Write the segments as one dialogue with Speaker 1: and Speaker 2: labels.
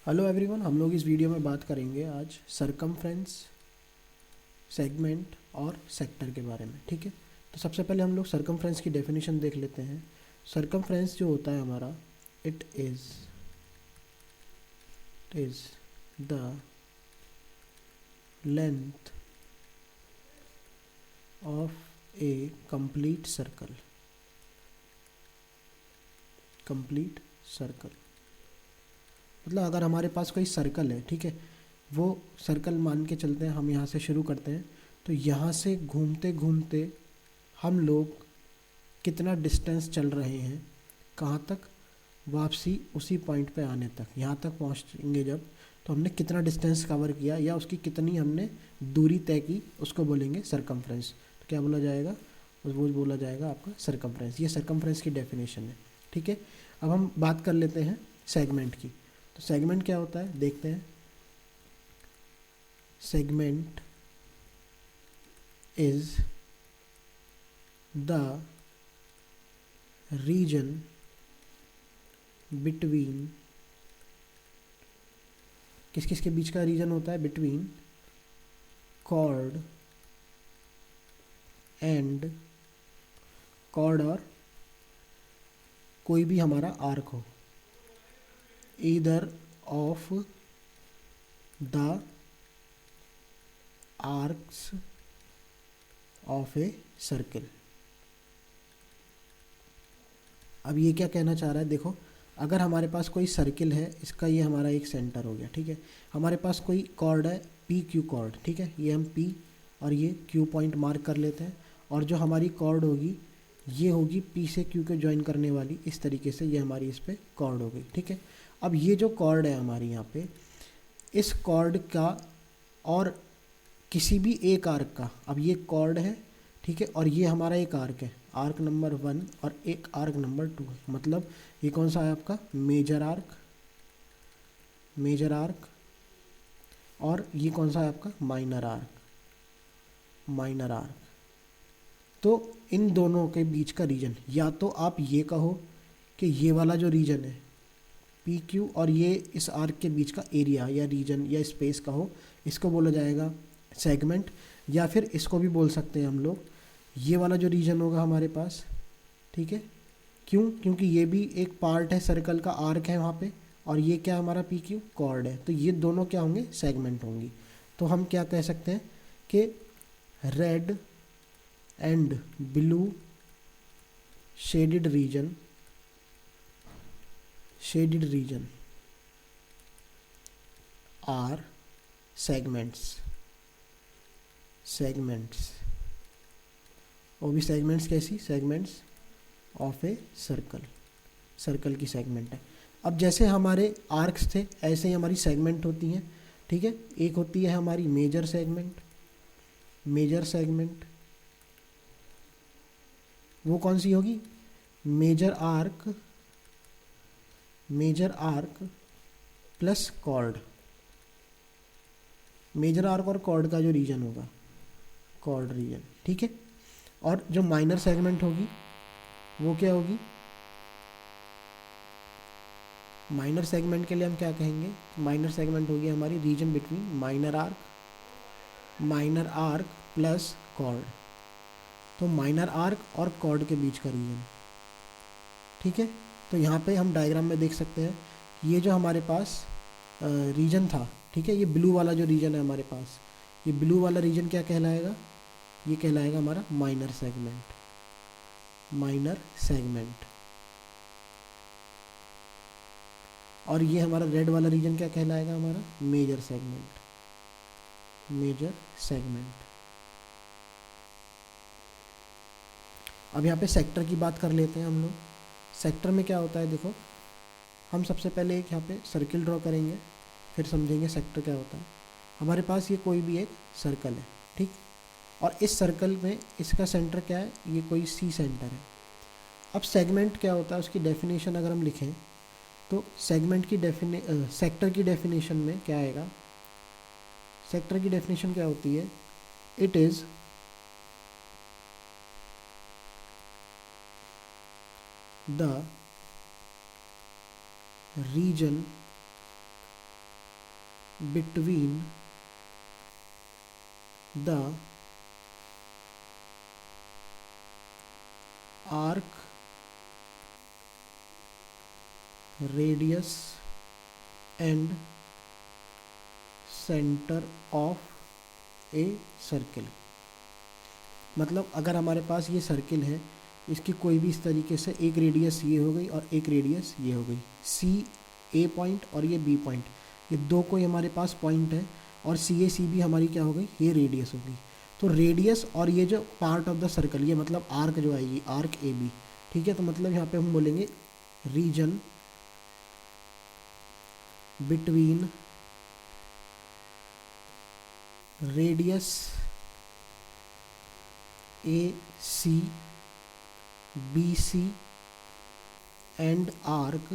Speaker 1: Hello everyone, हम लोग इस वीडियो में बात करेंगे आज सरकमफ्रेंस, सेगमेंट और सेक्टर के बारे में। ठीक है, तो सबसे पहले हम लोग सरकमफ्रेंस की डेफिनेशन देख लेते हैं। सरकमफ्रेंस जो होता है हमारा, it is the length of A complete circle. Complete circle मतलब अगर हमारे पास कोई सर्कल है, ठीक है, वो सर्कल मान के चलते हैं, हम यहाँ से शुरू करते हैं, तो यहाँ से घूमते घूमते हम लोग कितना डिस्टेंस चल रहे हैं, कहाँ तक, वापसी उसी पॉइंट पे आने तक, यहाँ तक पहुँचेंगे जब, तो हमने कितना डिस्टेंस कवर किया या उसकी कितनी हमने दूरी तय की, उसको बोलेंगे सरकमफ्रेंस। तो क्या बोला जाएगा, वो बोला जाएगा आपका सरकमफ्रेंस। ये सरकमफ्रेंस की डेफिनेशन है। ठीक है, अब हम बात कर लेते हैं सेगमेंट की। तो सेगमेंट क्या होता है देखते हैं। Segment is the region between, किस किस के बीच का रीजन होता है, बिटवीन कॉर्ड एंड कॉर्ड और कोई भी हमारा आर्क हो, either of the arcs of a circle. अब ये क्या कहना चाह रहा है, देखो, अगर हमारे पास कोई सर्किल है, इसका ये हमारा एक सेंटर हो गया, ठीक है, हमारे पास कोई कॉर्ड है, पी क्यू कॉर्ड, ठीक है, ये हम पी और ये क्यू पॉइंट मार्क कर लेते हैं, और जो हमारी कॉर्ड होगी ये होगी पी से क्यू को ज्वाइन करने वाली, इस तरीके से ये हमारी इस पर कॉर्ड हो गई। ठीक है, अब ये जो कॉर्ड है हमारी यहाँ पे, इस कॉर्ड का और किसी भी एक आर्क का, अब ये कॉर्ड है, ठीक है, और ये हमारा एक आर्क है, आर्क नंबर 1 और एक आर्क नंबर 2 है, मतलब ये कौन सा है आपका मेजर आर्क, मेजर आर्क, और ये कौन सा है आपका माइनर आर्क, माइनर आर्क। तो इन दोनों के बीच का रीजन, या तो आप ये कहो कि ये वाला जो रीजन है पी क्यू और ये इस आर्क के बीच का एरिया या रीजन या स्पेस कहो, इसको बोला जाएगा सेगमेंट। या फिर इसको भी बोल सकते हैं हम लोग, ये वाला जो रीजन होगा हमारे पास, ठीक है, क्यों, क्योंकि ये भी एक पार्ट है सर्कल का, आर्क है वहाँ पे, और ये क्या हमारा पी क्यू कॉर्ड है, तो ये दोनों क्या होंगे, सेगमेंट होंगी। तो हम क्या कह सकते हैं कि red and blue shaded region, shaded region are segments, segments, वो भी सेगमेंट्स कैसी, segments of a circle, circle की सेगमेंट है। अब जैसे हमारे आर्क्स थे ऐसे ही हमारी सेगमेंट होती हैं। ठीक है, एक होती है हमारी मेजर सेगमेंट, मेजर सेगमेंट वो कौन सी होगी, major arc, major arc plus chord, major arc और कॉर्ड का जो रीजन होगा, कॉर्ड रीजन। ठीक है, और जो माइनर सेगमेंट होगी वो क्या होगी, माइनर सेगमेंट के लिए हम क्या कहेंगे, माइनर सेगमेंट होगी हमारी region between minor arc, minor arc plus chord, तो माइनर आर्क और कॉर्ड के बीच का रीजन। ठीक है, तो यहाँ पे हम डायग्राम में देख सकते हैं, ये जो हमारे पास रीजन था, ठीक है, ये ब्लू वाला जो रीजन है हमारे पास, ये ब्लू वाला रीजन क्या कहलाएगा, ये कहलाएगा हमारा माइनर सेगमेंट, माइनर सेगमेंट। और ये हमारा रेड वाला रीजन क्या कहलाएगा, हमारा मेजर सेगमेंट, मेजर सेगमेंट। अब यहाँ पे सेक्टर की बात कर लेते हैं हम लोग। सेक्टर में क्या होता है, देखो, हम सबसे पहले एक यहाँ पे सर्किल ड्रॉ करेंगे, फिर समझेंगे सेक्टर क्या होता है। हमारे पास ये कोई भी एक सर्कल है, ठीक, और इस सर्कल में इसका सेंटर क्या है, ये कोई सी सेंटर है। अब सेगमेंट क्या होता है, उसकी डेफिनेशन अगर हम लिखें तो सेगमेंट की सेक्टर की डेफिनेशन में क्या आएगा, सेक्टर की डेफिनेशन क्या होती है, it is the region between the arc radius and center of a circle। मतलब अगर हमारे पास ये सर्किल है, इसकी कोई भी इस तरीके से एक रेडियस ये हो गई और एक रेडियस ये हो गई, सी ए पॉइंट और ये बी पॉइंट, ये दो कोई हमारे पास पॉइंट है, और सी ए सी बी हमारी क्या हो गई, ये रेडियस हो गई। तो रेडियस और ये जो पार्ट ऑफ द सर्कल, ये मतलब आर्क जो आएगी, आर्क ए बी, ठीक है। तो मतलब यहाँ पे हम बोलेंगे region between radius A C B C and arc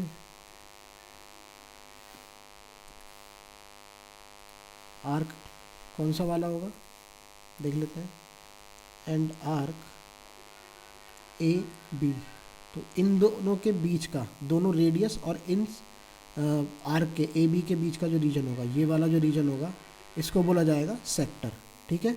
Speaker 1: कौन सा वाला होगा देख लेते हैं, एंड आर्क ए बी। तो इन दोनों के बीच का, दोनों रेडियस और इन आर्क के ए बी के बीच का जो रीजन होगा, ये वाला जो रीजन होगा, इसको बोला जाएगा सेक्टर, ठीक है।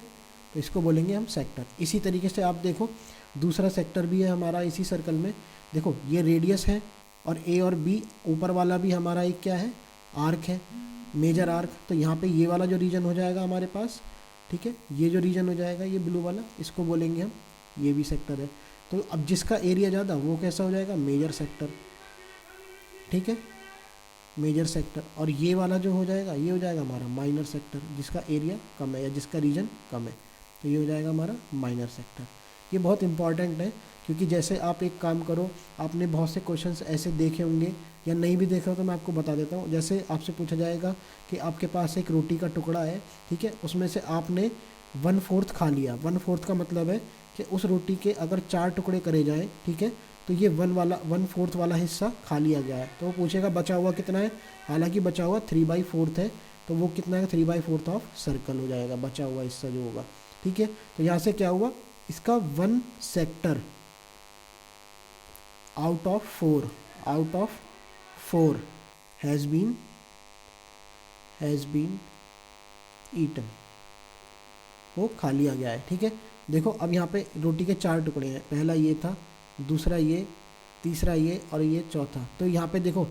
Speaker 1: तो इसको बोलेंगे हम सेक्टर। इसी तरीके से आप देखो दूसरा सेक्टर भी है हमारा इसी सर्कल में। देखो ये रेडियस है और ए और बी, ऊपर वाला भी हमारा एक क्या है, आर्क है, मेजर आर्क। तो यहाँ पे ये वाला जो रीजन हो जाएगा हमारे पास, ठीक है, ये जो रीजन हो जाएगा ये ब्लू वाला, इसको बोलेंगे हम, ये भी सेक्टर है। तो अब जिसका एरिया ज़्यादा वो कैसा हो जाएगा, मेजर सेक्टर, ठीक है, मेजर सेक्टर। और ये वाला जो हो जाएगा, ये हो जाएगा हमारा माइनर सेक्टर, जिसका एरिया कम है या जिसका रीजन कम है, तो ये हो जाएगा हमारा माइनर सेक्टर। ये बहुत इंपॉर्टेंट है, क्योंकि जैसे आप एक काम करो, आपने बहुत से क्वेश्चंस ऐसे देखे होंगे या नहीं भी देखे हो, तो मैं आपको बता देता हूँ। जैसे आपसे पूछा जाएगा कि आपके पास एक रोटी का टुकड़ा है, ठीक है, उसमें से आपने 1/4 खा लिया। 1/4 का मतलब है कि उस रोटी के अगर 4 टुकड़े करे जाएँ, ठीक है, तो ये 1/4 वाला हिस्सा खा लिया गया है। तो वो पूछेगा बचा हुआ कितना है, हालांकि बचा हुआ 3/4 है, तो वो कितना है, 3/4 ऑफ सर्कल हो जाएगा बचा हुआ हिस्सा जो होगा, ठीक है। तो यहाँ से क्या हुआ, इसका 1 sector out of 4 has been eaten, वो खा लिया गया है, ठीक है। देखो अब यहाँ पे रोटी के 4 टुकड़े हैं, पहला ये था, दूसरा ये, तीसरा ये और ये चौथा। तो यहाँ पे देखो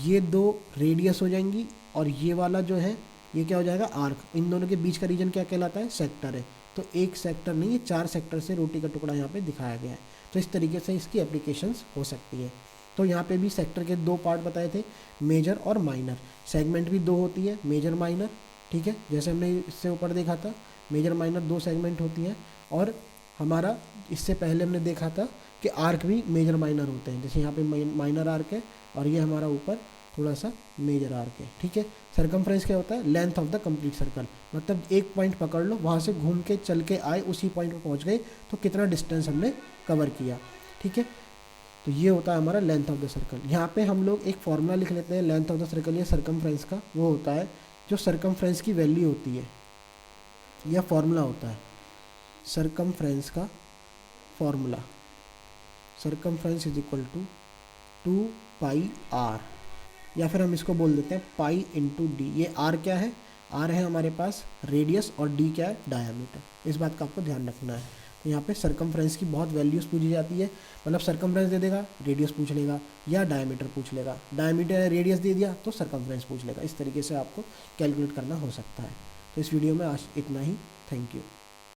Speaker 1: ये 2 रेडियस हो जाएंगी और ये वाला जो है ये क्या हो जाएगा, आर्क। इन दोनों के बीच का रीजन क्या कहलाता है, सेक्टर है। तो एक सेक्टर नहीं, ये 4 सेक्टर से रोटी का टुकड़ा यहाँ पे दिखाया गया है। तो इस तरीके से इसकी एप्लीकेशंस हो सकती है। तो यहाँ पे भी सेक्टर के 2 पार्ट बताए थे, मेजर और माइनर। सेगमेंट भी 2 होती है, मेजर माइनर, ठीक है, जैसे हमने इससे ऊपर देखा था, मेजर माइनर 2 सेगमेंट होती हैं। और हमारा इससे पहले हमने देखा था कि आर्क भी मेजर माइनर होते हैं, जैसे यहाँ पे माइनर आर्क है और ये हमारा ऊपर थोड़ा सा मेजर आर्क है, ठीक है। सरकमफ्रेंस क्या होता है, length of the complete circle, मतलब एक पॉइंट पकड़ लो, वहाँ से घूम के चल के आए, उसी पॉइंट पर पहुँच गए, तो कितना डिस्टेंस हमने कवर किया, ठीक है। तो ये होता है हमारा लेंथ ऑफ द सर्कल। यहाँ पे हम लोग एक फॉर्मूला लिख लेते हैं लेंथ ऑफ द सर्कल या सरकमफ्रेंस का। वो होता है जो सरकमफ्रेंस की वैल्यू होती है, यह फॉर्मूला होता है सरकमफ्रेंस का formula, circumference is equal to 2πr, या फिर हम इसको बोल देते हैं पाई इंटू डी। ये आर क्या है, आर है हमारे पास रेडियस और डी क्या है, डायामीटर। इस बात का आपको ध्यान रखना है। तो यहाँ पे सरकमफ्रेंस की बहुत वैल्यूज़ पूछी जाती है, मतलब सरकमफ्रेंस दे देगा, रेडियस पूछ लेगा, या डायमीटर पूछ लेगा। डायमीटर या रेडियस दे दिया तो सरकमफ्रेंस पूछ लेगा। इस तरीके से आपको कैलकुलेट करना हो सकता है। तो इस वीडियो में आज इतना ही। Thank you.